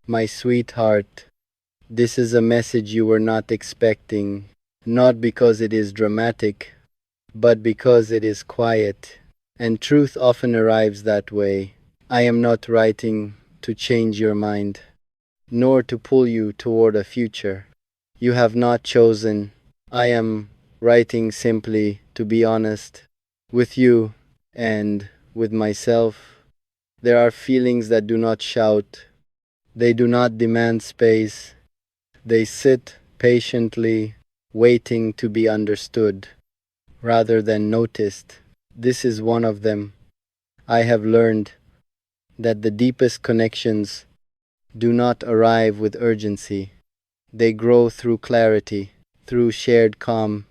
My sweetheart, this is a message you were not expecting, not because it is dramatic, but because it is quiet, and truth often arrives that way. I am not writing to change your mind, nor to pull you toward a future you have not chosen. I am writing simply to be honest with you and with myself. There are feelings that do not shout, they do not demand space, they sit patiently, waiting to be understood rather than noticed. This is one of them. I have learned that the deepest connections do not arrive with urgency. They grow through clarity, through shared calm,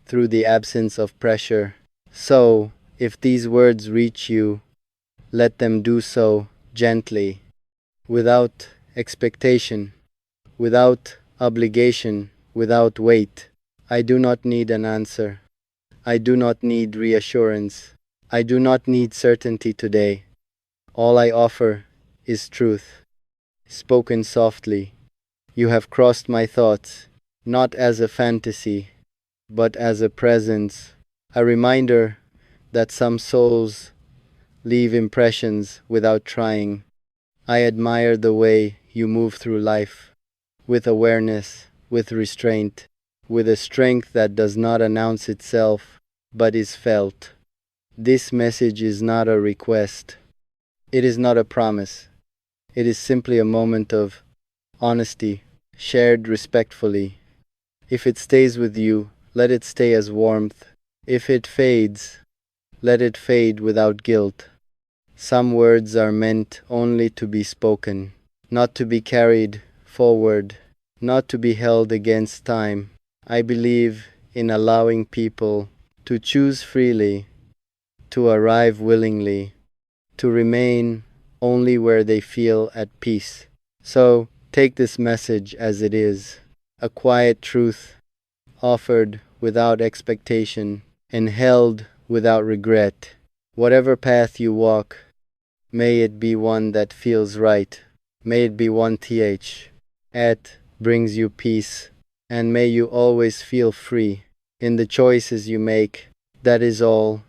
through the absence of pressure. So, if these words reach you, let them do so gently, without expectation, without obligation, without weight. I do not need an answer. I do not need reassurance. I do not need certainty today. All I offer is truth, spoken softly. You have crossed my thoughts, not as a fantasy, but as a presence, a reminder that some souls leave impressions without trying. I admire the way you move through life, with awareness, with restraint, with a strength that does not announce itself, but is felt. This message is not a request. It is not a promise. It is simply a moment of honesty, shared respectfully. If it stays with you, let it stay as warmth. If it fades, let it fade without guilt. Some words are meant only to be spoken, not to be carried forward, not to be held against time. I believe in allowing people to choose freely, to arrive willingly, to remain only where they feel at peace. So, take this message as it is, a quiet truth offered without expectation and held without regret. Whatever path you walk, may it be one that feels right. May it be one at brings you peace, and may you always feel free in the choices you make. That is all,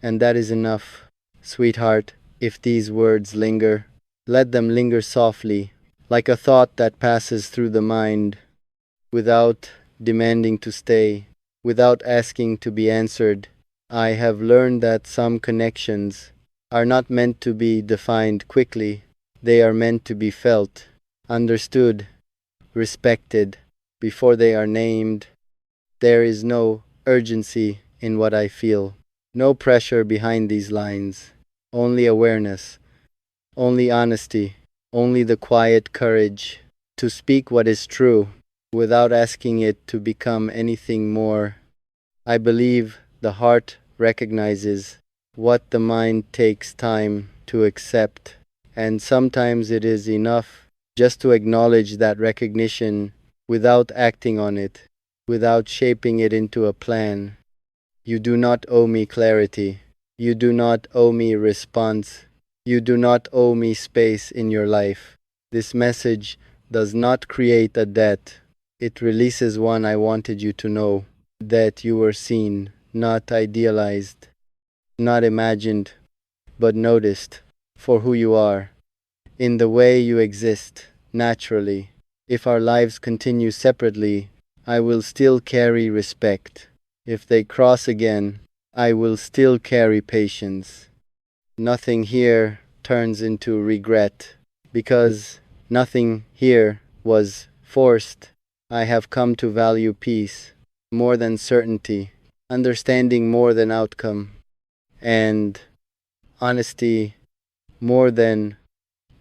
and that is enough. Sweetheart, if these words linger, let them linger softly, like a thought that passes through the mind, without demanding to stay, without asking to be answered. I have learned that some connections are not meant to be defined quickly. They are meant to be felt, understood, respected, before they are named. There is no urgency in what I feel, no pressure behind these lines, only awareness, only honesty, only the quiet courage to speak what is true without asking it to become anything more. I believe the heart recognizes what the mind takes time to accept, and sometimes it is enough just to acknowledge that recognition without acting on it, without shaping it into a plan. You do not owe me clarity. You do not owe me response. You do not owe me space in your life. This message does not create a debt. It releases one. I wanted you to know that you were seen, not idealized, not imagined, but noticed for who you are, in the way you exist, naturally. If our lives continue separately, I will still carry respect. If they cross again, I will still carry patience. Nothing here turns into regret, because nothing here was forced. I have come to value peace more than certainty, understanding more than outcome, and honesty more than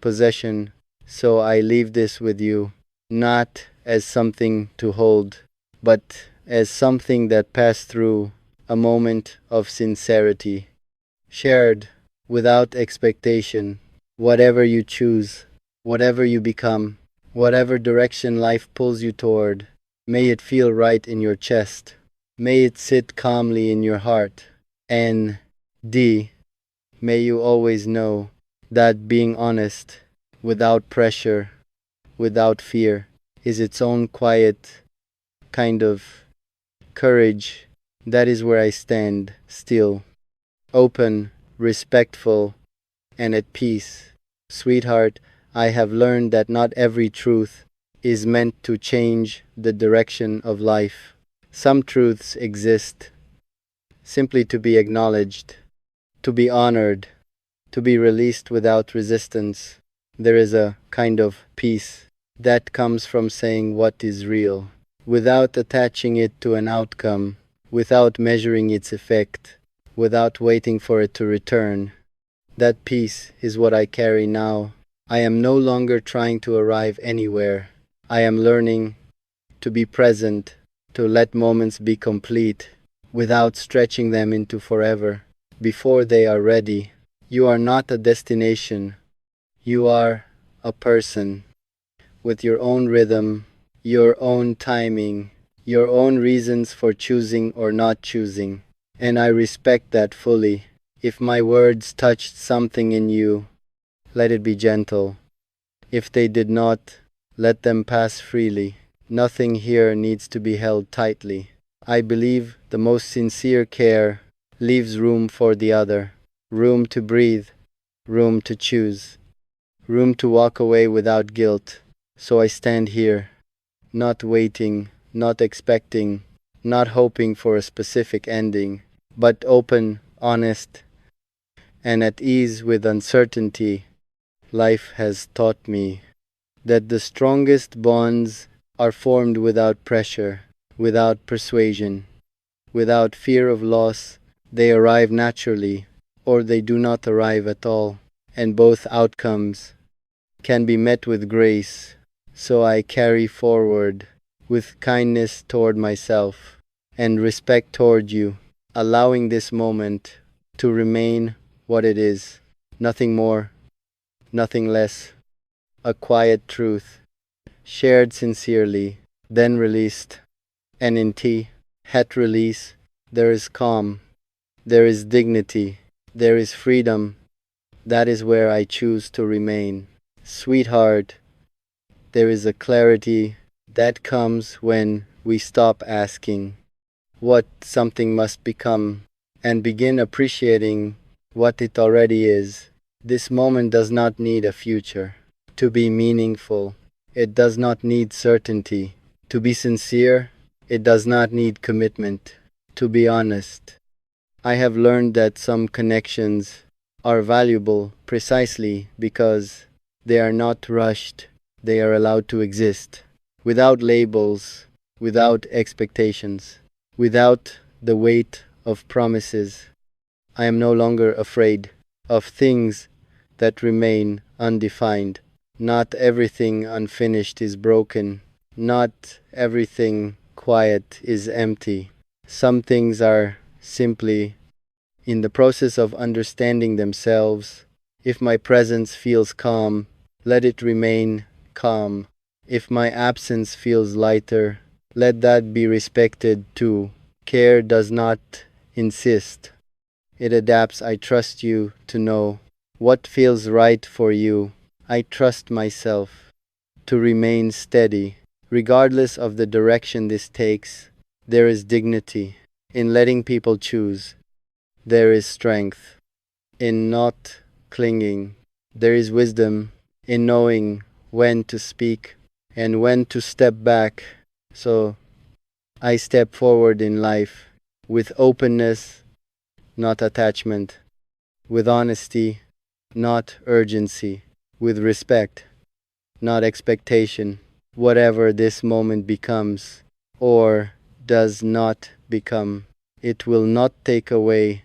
possession. So I leave this with you, not as something to hold, but as something that passed through a moment of sincerity, shared without expectation. Whatever you choose, whatever you become, whatever direction life pulls you toward, may it feel right in your chest. May it sit calmly in your heart. And D, may you always know that being honest, without pressure, without fear, is its own quiet kind of courage. That is where I stand, still, open, respectful, and at peace. Sweetheart, I have learned that not every truth is meant to change the direction of life. Some truths exist simply to be acknowledged, to be honored, to be released without resistance. There is a kind of peace that comes from saying what is real, without attaching it to an outcome, without measuring its effect, without waiting for it to return. That peace is what I carry now. I am no longer trying to arrive anywhere. I am learning to be present, to let moments be complete, without stretching them into forever, before they are ready. You are not a destination. You are a person, with your own rhythm, your own timing, your own reasons for choosing or not choosing. And I respect that fully. If my words touched something in you, let it be gentle. If they did not, let them pass freely. Nothing here needs to be held tightly. I believe the most sincere care leaves room for the other, room to breathe, room to choose, room to walk away without guilt. So I stand here, not waiting, not expecting, not hoping for a specific ending, but open, honest, and at ease with uncertainty. Life has taught me that the strongest bonds are formed without pressure, without persuasion, without fear of loss. They arrive naturally, or they do not arrive at all, and both outcomes can be met with grace. So I carry forward with kindness toward myself and respect toward you, allowing this moment to remain what it is, nothing more, nothing less, a quiet truth, shared sincerely, then released. And in het release, there is calm, there is dignity, there is freedom. That is where I choose to remain. Sweetheart, there is a clarity that comes when we stop asking what something must become and begin appreciating what it already is. This moment does not need a future to be meaningful. It does not need certainty to be sincere. It does not need commitment to be honest. I have learned that some connections are valuable precisely because they are not rushed. They are allowed to exist without labels, without expectations, without the weight of promises. I am no longer afraid of things that remain undefined. Not everything unfinished is broken. Not everything quiet is empty. Some things are simply in the process of understanding themselves. If my presence feels calm, let it remain calm. If my absence feels lighter, let that be respected too. Care does not insist. It adapts. I trust you to know what feels right for you. I trust myself to remain steady. Regardless of the direction this takes, there is dignity in letting people choose. There is strength in not clinging. There is wisdom in knowing when to speak and when to step back. So I step forward in life with openness, not attachment, with honesty, not urgency, with respect, not expectation. Whatever this moment becomes or does not become, it will not take away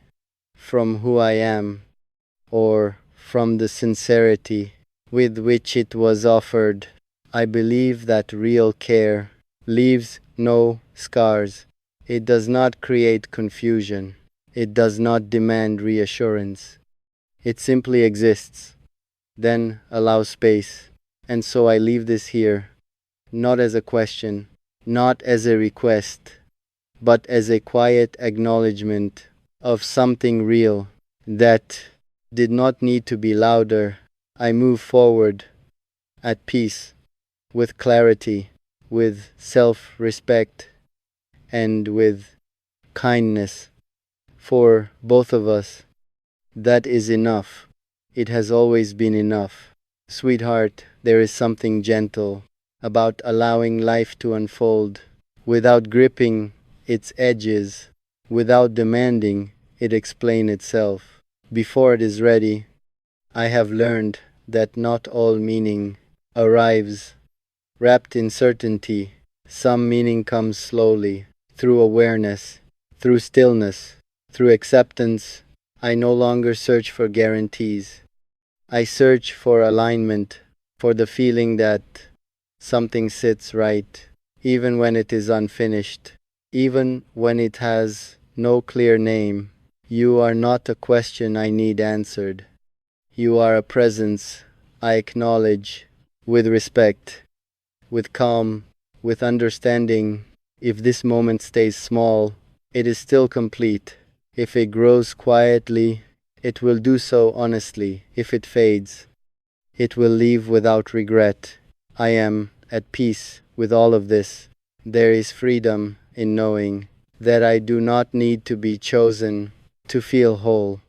from who I am or from the sincerity with which it was offered. I believe that real care leaves no scars. It does not create confusion. It does not demand reassurance. It simply exists, then allows space. And so I leave this here, not as a question, not as a request, but as a quiet acknowledgement of something real that did not need to be louder. I move forward at peace, with clarity, with self-respect, and with kindness for both of us. That is enough. It has always been enough. Sweetheart, there is something gentle about allowing life to unfold without gripping its edges, without demanding it explain itself. Before it is ready, I have learned that not all meaning arrives wrapped in certainty. Some meaning comes slowly, through awareness, through stillness, through acceptance. I no longer search for guarantees. I search for alignment, for the feeling that something sits right, even when it is unfinished, even when it has no clear name. You are not a question I need answered. You are a presence I acknowledge with respect, with calm, with understanding. If this moment stays small, it is still complete. If it grows quietly, it will do so honestly. If it fades, it will leave without regret. I am at peace with all of this. There is freedom in knowing that I do not need to be chosen to feel whole,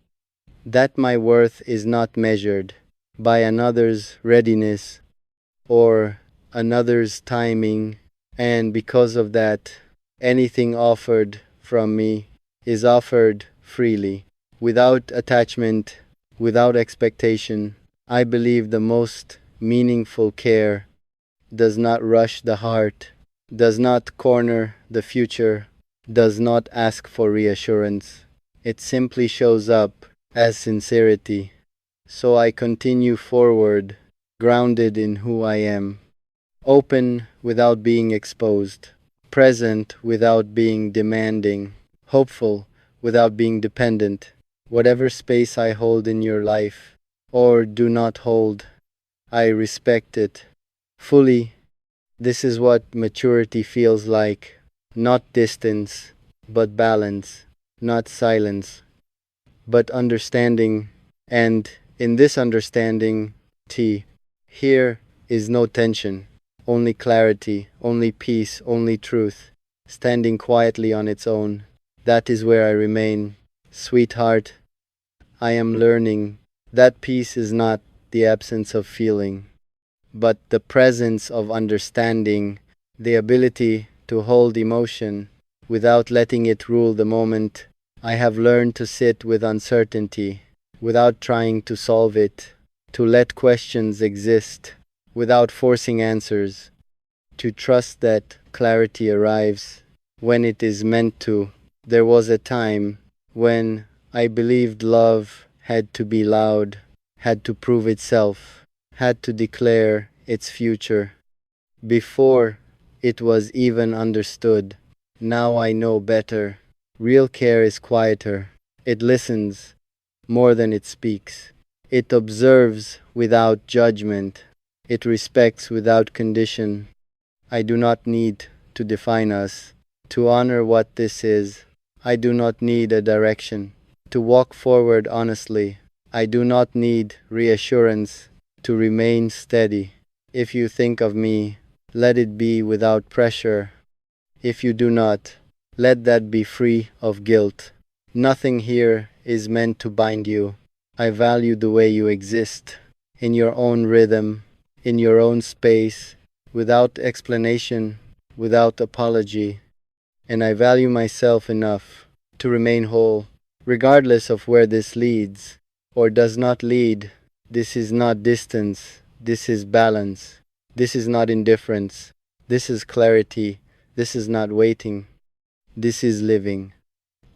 that my worth is not measured by another's readiness or another's timing, and because of that, anything offered from me is offered freely, without attachment, without expectation. I believe the most meaningful care does not rush the heart, does not corner the future, does not ask for reassurance. It simply shows up as sincerity. So I continue forward, grounded in who I am, open without being exposed, present without being demanding, hopeful without being dependent. Whatever space I hold in your life, or do not hold, I respect it fully. This is what maturity feels like. Not distance, but balance. Not silence, but understanding. And in this understanding, here is no tension, only clarity, only peace, only truth, standing quietly on its own. That is where I remain. Sweetheart, I am learning that peace is not the absence of feeling, but the presence of understanding, the ability to hold emotion without letting it rule the moment. I have learned to sit with uncertainty without trying to solve it, to let questions exist without forcing answers, to trust that clarity arrives when it is meant to. There was a time when I believed love had to be loud, had to prove itself, had to declare its future before it was even understood. Now I know better. Real care is quieter. It listens more than it speaks. It observes without judgment. It respects without condition. I do not need to define us, to honor what this is. I do not need a direction, to walk forward honestly. I do not need reassurance, to remain steady. If you think of me, let it be without pressure. If you do not, let that be free of guilt. Nothing here is meant to bind you. I value the way you exist, in your own rhythm, in your own space, without explanation, without apology. And I value myself enough to remain whole, regardless of where this leads or does not lead. This is not distance, this is balance. This is not indifference, this is clarity. This is not waiting, this is living.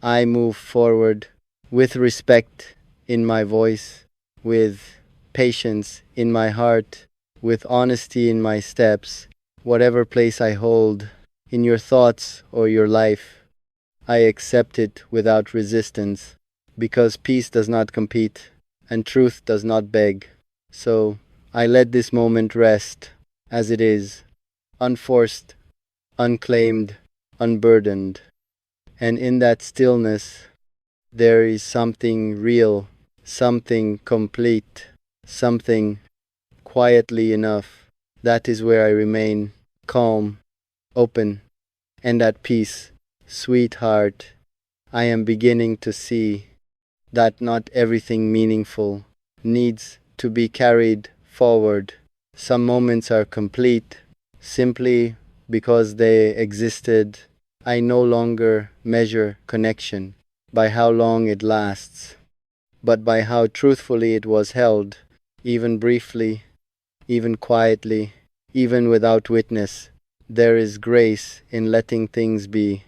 I move forward with respect in my voice, with patience in my heart, with honesty in my steps. Whatever place I hold, in your thoughts or your life, I accept it without resistance, because peace does not compete and truth does not beg. So I let this moment rest as it is, unforced, unclaimed, unburdened. And in that stillness, there is something real, something complete, something quietly enough That is where I remain calm, open, and at peace. Sweetheart, I am beginning to see that not everything meaningful needs to be carried forward. Some moments are complete simply because they existed. I no longer measure connection by how long it lasts, but by how truthfully it was held, even briefly, even quietly, even without witness. There is grace in letting things be.